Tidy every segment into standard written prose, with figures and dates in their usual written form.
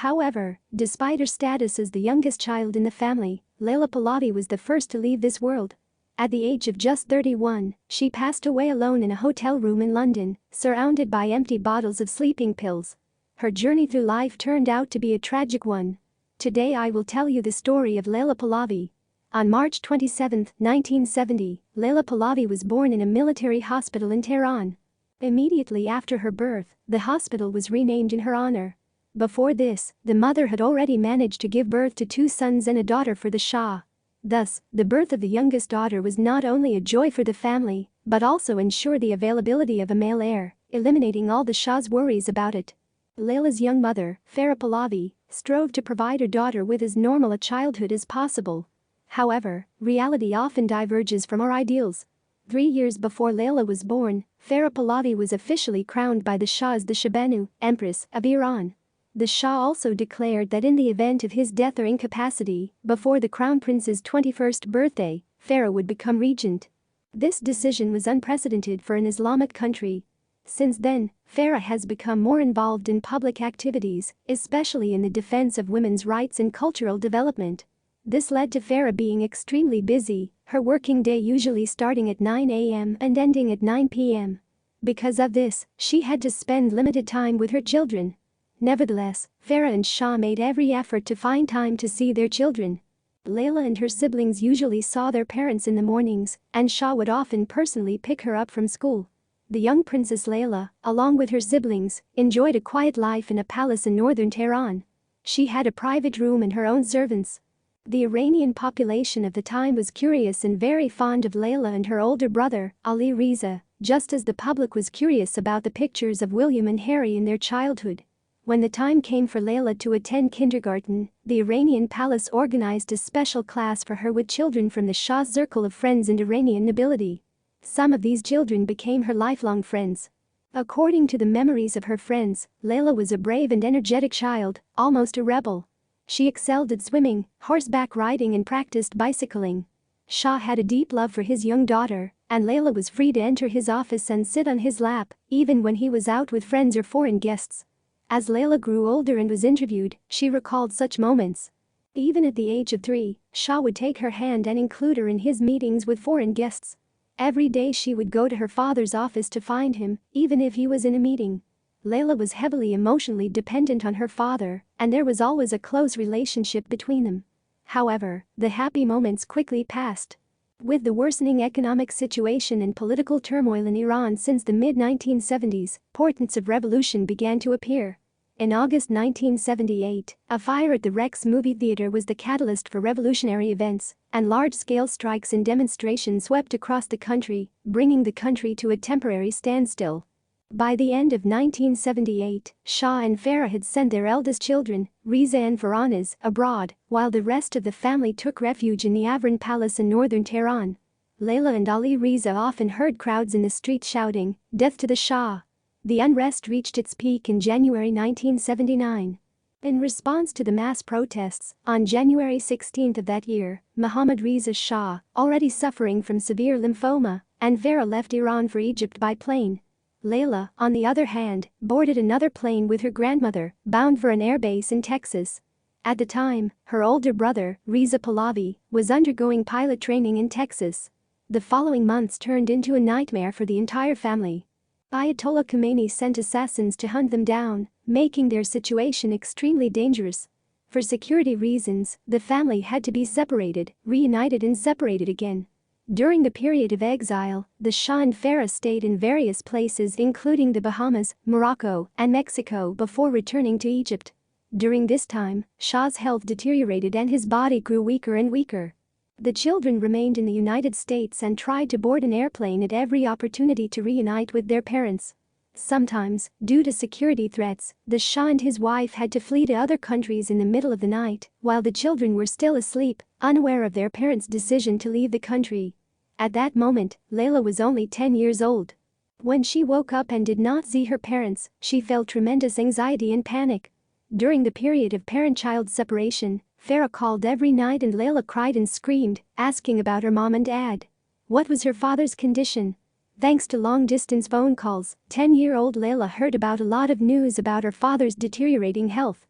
However, despite her status as the youngest child in the family, Leila Pahlavi was the first to leave this world. At the age of just 31, she passed away alone in a hotel room in London, surrounded by empty bottles of sleeping pills. Her journey through life turned out to be a tragic one. Today I will tell you the story of Leila Pahlavi. On March 27, 1970, Leila Pahlavi was born in a military hospital in Tehran. Immediately after her birth, the hospital was renamed in her honor. Before this, the mother had already managed to give birth to 2 sons and a daughter for the Shah. Thus, the birth of the youngest daughter was not only a joy for the family, but also ensured the availability of a male heir, eliminating all the Shah's worries about it. Leila's young mother, Farah Pahlavi, strove to provide her daughter with as normal a childhood as possible. However, reality often diverges from our ideals. 3 years before Leila was born, Farah Pahlavi was officially crowned by the Shah as the Shahbanu, Empress of Iran. The Shah also declared that in the event of his death or incapacity, before the Crown Prince's 21st birthday, Farah would become regent. This decision was unprecedented for an Islamic country. Since then, Farah has become more involved in public activities, especially in the defense of women's rights and cultural development. This led to Farah being extremely busy, her working day usually starting at 9 a.m. and ending at 9 p.m. Because of this, she had to spend limited time with her children. Nevertheless, Farah and Shah made every effort to find time to see their children. Leila and her siblings usually saw their parents in the mornings, and Shah would often personally pick her up from school. The young Princess Leila, along with her siblings, enjoyed a quiet life in a palace in northern Tehran. She had a private room and her own servants. The Iranian population of the time was curious and very fond of Leila and her older brother, Ali Reza, just as the public was curious about the pictures of William and Harry in their childhood. When the time came for Leila to attend kindergarten, the Iranian palace organized a special class for her with children from the Shah's circle of friends and Iranian nobility. Some of these children became her lifelong friends. According to the memories of her friends, Leila was a brave and energetic child, almost a rebel. She excelled at swimming, horseback riding and practiced bicycling. Shah had a deep love for his young daughter, and Leila was free to enter his office and sit on his lap, even when he was out with friends or foreign guests. As Leila grew older and was interviewed, she recalled such moments. Even at the age of 3, Shah would take her hand and include her in his meetings with foreign guests. Every day she would go to her father's office to find him, even if he was in a meeting. Leila was heavily emotionally dependent on her father, and there was always a close relationship between them. However, the happy moments quickly passed. With the worsening economic situation and political turmoil in Iran since the mid-1970s, portents of revolution began to appear. In August 1978, a fire at the Rex movie theater was the catalyst for revolutionary events, and large-scale strikes and demonstrations swept across the country, bringing the country to a temporary standstill. By the end of 1978, Shah and Farah had sent their eldest children, Reza and Faranaz, abroad, while the rest of the family took refuge in the Avran Palace in northern Tehran. Leila and Ali Reza often heard crowds in the streets shouting, "Death to the Shah!" The unrest reached its peak in January 1979. In response to the mass protests, on January 16 of that year, Mohammad Reza Shah, already suffering from severe lymphoma, and Farah left Iran for Egypt by plane. Leila, on the other hand, boarded another plane with her grandmother, bound for an airbase in Texas. At the time, her older brother, Reza Pahlavi, was undergoing pilot training in Texas. The following months turned into a nightmare for the entire family. Ayatollah Khomeini sent assassins to hunt them down, making their situation extremely dangerous. For security reasons, the family had to be separated, reunited and separated again. During the period of exile, the Shah and Farah stayed in various places including the Bahamas, Morocco, and Mexico before returning to Egypt. During this time, Shah's health deteriorated and his body grew weaker and weaker. The children remained in the United States and tried to board an airplane at every opportunity to reunite with their parents. Sometimes, due to security threats, the Shah and his wife had to flee to other countries in the middle of the night, while the children were still asleep, unaware of their parents' decision to leave the country. At that moment, Leila was only 10 years old. When she woke up and did not see her parents, she felt tremendous anxiety and panic. During the period of parent-child separation, Farah called every night and Leila cried and screamed, asking about her mom and dad. What was her father's condition? Thanks to long-distance phone calls, 10-year-old Leila heard about a lot of news about her father's deteriorating health.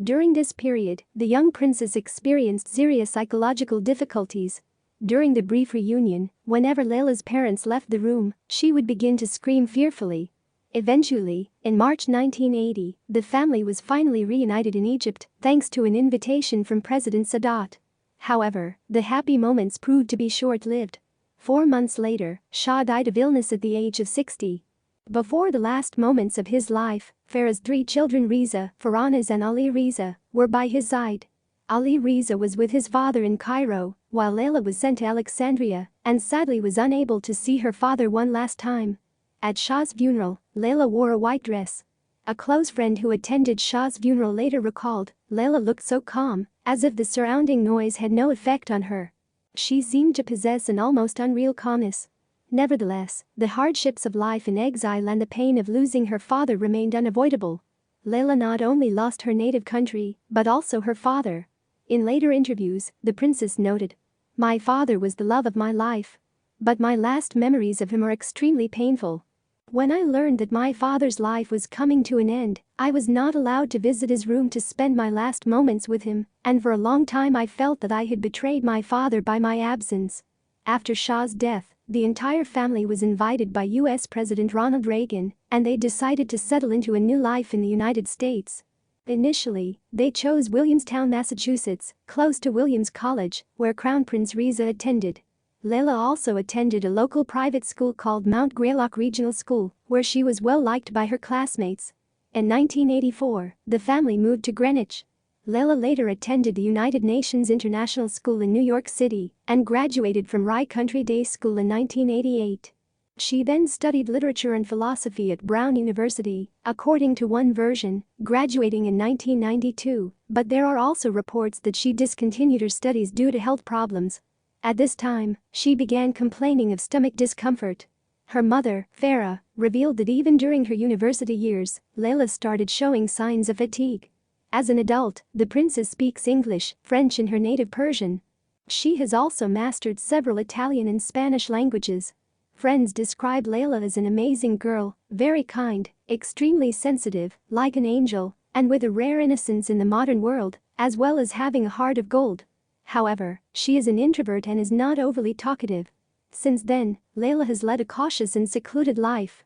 During this period, the young princess experienced serious psychological difficulties. During the brief reunion, whenever Leila's parents left the room, she would begin to scream fearfully. Eventually, in March 1980, the family was finally reunited in Egypt thanks to an invitation from President Sadat. However, the happy moments proved to be short-lived. 4 months later, Shah died of illness at the age of 60. Before the last moments of his life, Farah's 3 children Riza, Faranaz and Ali Riza, were by his side. Ali Riza was with his father in Cairo, while Leyla was sent to Alexandria and sadly was unable to see her father one last time. At Shah's funeral, Leyla wore a white dress. A close friend who attended Shah's funeral later recalled, Leyla looked so calm, as if the surrounding noise had no effect on her. She seemed to possess an almost unreal calmness. Nevertheless, the hardships of life in exile and the pain of losing her father remained unavoidable. Leyla not only lost her native country, but also her father. In later interviews, the princess noted, "My father was the love of my life. But my last memories of him are extremely painful. When I learned that my father's life was coming to an end, I was not allowed to visit his room to spend my last moments with him, and for a long time I felt that I had betrayed my father by my absence." After Shah's death, the entire family was invited by U.S. President Ronald Reagan, and they decided to settle into a new life in the United States. Initially, they chose Williamstown, Massachusetts, close to Williams College, where Crown Prince Reza attended. Leyla also attended a local private school called Mount Greylock Regional School, where she was well liked by her classmates. In 1984, the family moved to Greenwich. Leyla later attended the United Nations International School in New York City and graduated from Rye Country Day School in 1988. She then studied literature and philosophy at Brown University, according to one version, graduating in 1992, but there are also reports that she discontinued her studies due to health problems. At this time, she began complaining of stomach discomfort. Her mother, Farah, revealed that even during her university years, Leyla started showing signs of fatigue. As an adult, the princess speaks English, French and her native Persian. She has also mastered several Italian and Spanish languages. Friends describe Leyla as an amazing girl, very kind, extremely sensitive, like an angel, and with a rare innocence in the modern world, as well as having a heart of gold. However, she is an introvert and is not overly talkative. Since then, Leyla has led a cautious and secluded life.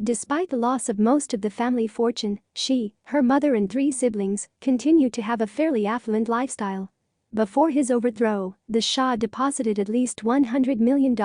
Despite the loss of most of the family fortune, she, her mother and 3 siblings, continue to have a fairly affluent lifestyle. Before his overthrow, the Shah deposited at least $100 million,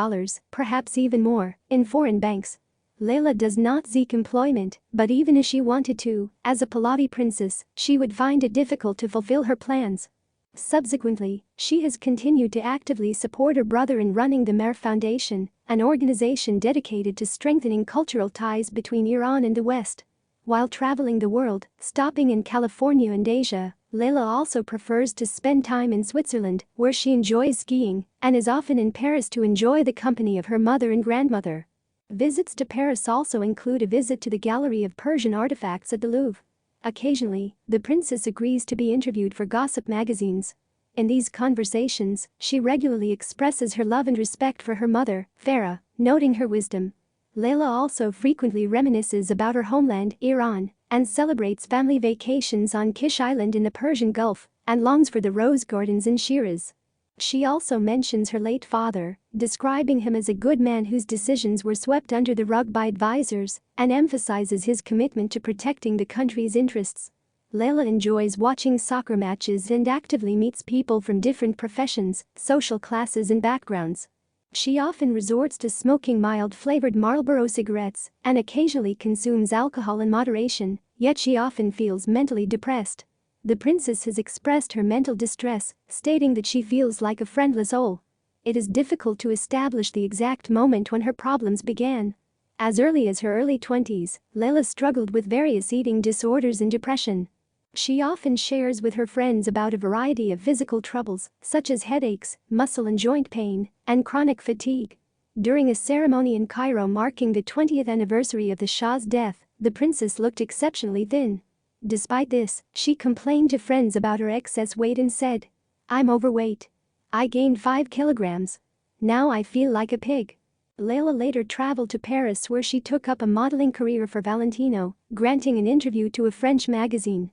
perhaps even more, in foreign banks. Leyla does not seek employment, but even if she wanted to, as a Pahlavi princess, she would find it difficult to fulfill her plans. Subsequently, she has continued to actively support her brother in running the Mehr Foundation, an organization dedicated to strengthening cultural ties between Iran and the West. While traveling the world, stopping in California and Asia, Leyla also prefers to spend time in Switzerland, where she enjoys skiing, and is often in Paris to enjoy the company of her mother and grandmother. Visits to Paris also include a visit to the Gallery of Persian Artifacts at the Louvre. Occasionally, the princess agrees to be interviewed for gossip magazines. In these conversations, she regularly expresses her love and respect for her mother, Farah, noting her wisdom. Leyla also frequently reminisces about her homeland, Iran, and celebrates family vacations on Kish Island in the Persian Gulf, and longs for the rose gardens in Shiraz. She also mentions her late father, describing him as a good man whose decisions were swept under the rug by advisors, and emphasizes his commitment to protecting the country's interests. Leyla enjoys watching soccer matches and actively meets people from different professions, social classes and backgrounds. She often resorts to smoking mild-flavored Marlboro cigarettes and occasionally consumes alcohol in moderation, yet she often feels mentally depressed. The princess has expressed her mental distress, stating that she feels like a friendless soul. It is difficult to establish the exact moment when her problems began. As early as her early 20s, Leyla struggled with various eating disorders and depression. She often shares with her friends about a variety of physical troubles, such as headaches, muscle and joint pain, and chronic fatigue. During a ceremony in Cairo marking the 20th anniversary of the Shah's death, the princess looked exceptionally thin. Despite this, she complained to friends about her excess weight and said, "I'm overweight. I gained 5 kilograms. Now I feel like a pig." Leyla later traveled to Paris where she took up a modeling career for Valentino, granting an interview to a French magazine.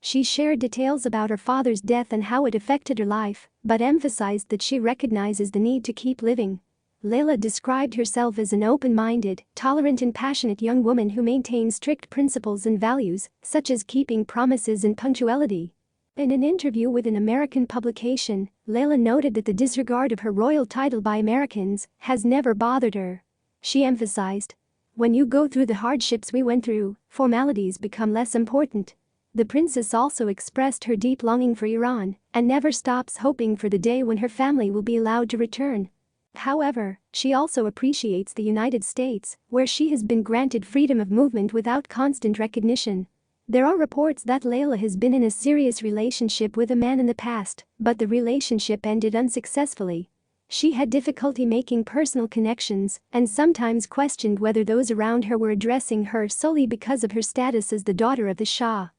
She shared details about her father's death and how it affected her life, but emphasized that she recognizes the need to keep living. Leyla described herself as an open-minded, tolerant and passionate young woman who maintains strict principles and values, such as keeping promises and punctuality. In an interview with an American publication, Leyla noted that the disregard of her royal title by Americans has never bothered her. She emphasized, "When you go through the hardships we went through, formalities become less important." The princess also expressed her deep longing for Iran and never stops hoping for the day when her family will be allowed to return. However, she also appreciates the United States, where she has been granted freedom of movement without constant recognition. There are reports that Leyla has been in a serious relationship with a man in the past, but the relationship ended unsuccessfully. She had difficulty making personal connections and sometimes questioned whether those around her were addressing her solely because of her status as the daughter of the Shah.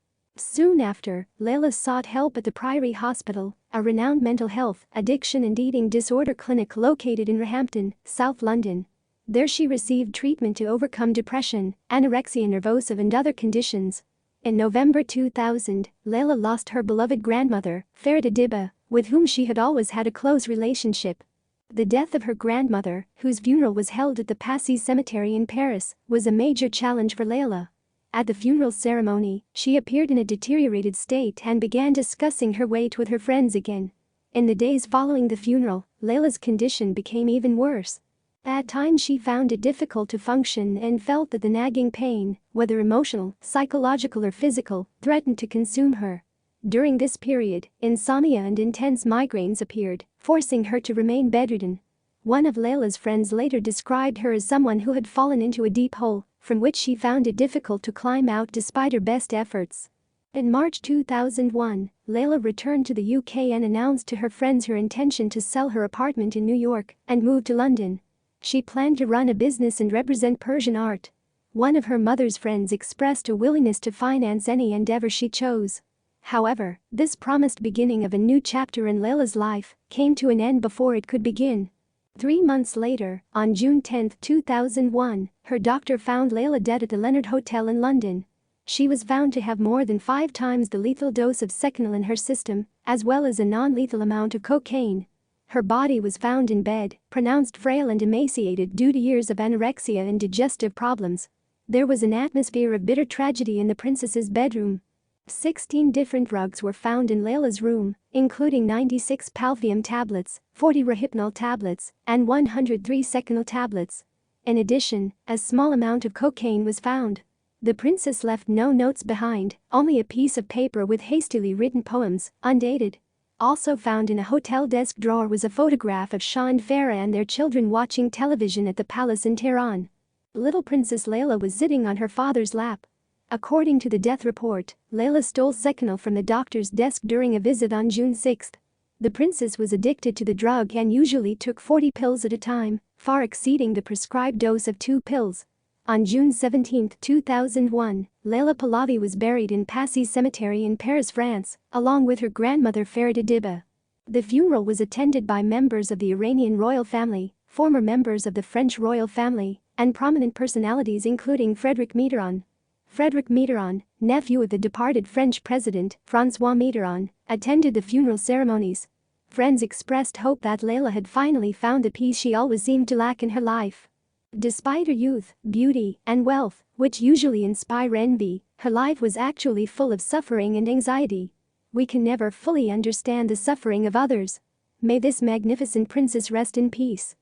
Soon after, Leyla sought help at the Priory Hospital, a renowned mental health, addiction and eating disorder clinic located in Roehampton, South London. There she received treatment to overcome depression, anorexia nervosa and other conditions. In November 2000, Leyla lost her beloved grandmother, Farida Diba, with whom she had always had a close relationship. The death of her grandmother, whose funeral was held at the Passy Cemetery in Paris, was a major challenge for Leyla. At the funeral ceremony, she appeared in a deteriorated state and began discussing her weight with her friends again. In the days following the funeral, Leyla's condition became even worse. At times she found it difficult to function and felt that the nagging pain, whether emotional, psychological or physical, threatened to consume her. During this period, insomnia and intense migraines appeared, forcing her to remain bedridden. One of Leyla's friends later described her as someone who had fallen into a deep hole, from which she found it difficult to climb out despite her best efforts. In March 2001, Leyla returned to the UK and announced to her friends her intention to sell her apartment in New York and move to London. She planned to run a business and represent Persian art. One of her mother's friends expressed a willingness to finance any endeavor she chose. However, this promised beginning of a new chapter in Leyla's life came to an end before it could begin. 3 months later, on June 10, 2001, her doctor found Leyla dead at the Leonard Hotel in London. She was found to have more than 5 times the lethal dose of Seconal in her system, as well as a non-lethal amount of cocaine. Her body was found in bed, pronounced frail and emaciated due to years of anorexia and digestive problems. There was an atmosphere of bitter tragedy in the princess's bedroom. 16 different drugs were found in Leyla's room, including 96 palfium tablets, 40 rohypnol tablets, and 103 Seconal tablets. In addition, a small amount of cocaine was found. The princess left no notes behind, only a piece of paper with hastily written poems, undated. Also found in a hotel desk drawer was a photograph of Shah and Farah and their children watching television at the palace in Tehran. Little Princess Leyla was sitting on her father's lap. According to the death report, Leyla stole Seconal from the doctor's desk during a visit on June 6. The princess was addicted to the drug and usually took 40 pills at a time, far exceeding the prescribed dose of 2 pills. On June 17, 2001, Leila Pahlavi was buried in Passy Cemetery in Paris, France, along with her grandmother Farida Diba. The funeral was attended by members of the Iranian royal family, former members of the French royal family, and prominent personalities including Frédéric Mitterrand. Frédéric Mitterrand, nephew of the departed French president, François Mitterrand, attended the funeral ceremonies. Friends expressed hope that Leyla had finally found the peace she always seemed to lack in her life. Despite her youth, beauty, and wealth, which usually inspire envy, her life was actually full of suffering and anxiety. We can never fully understand the suffering of others. May this magnificent princess rest in peace.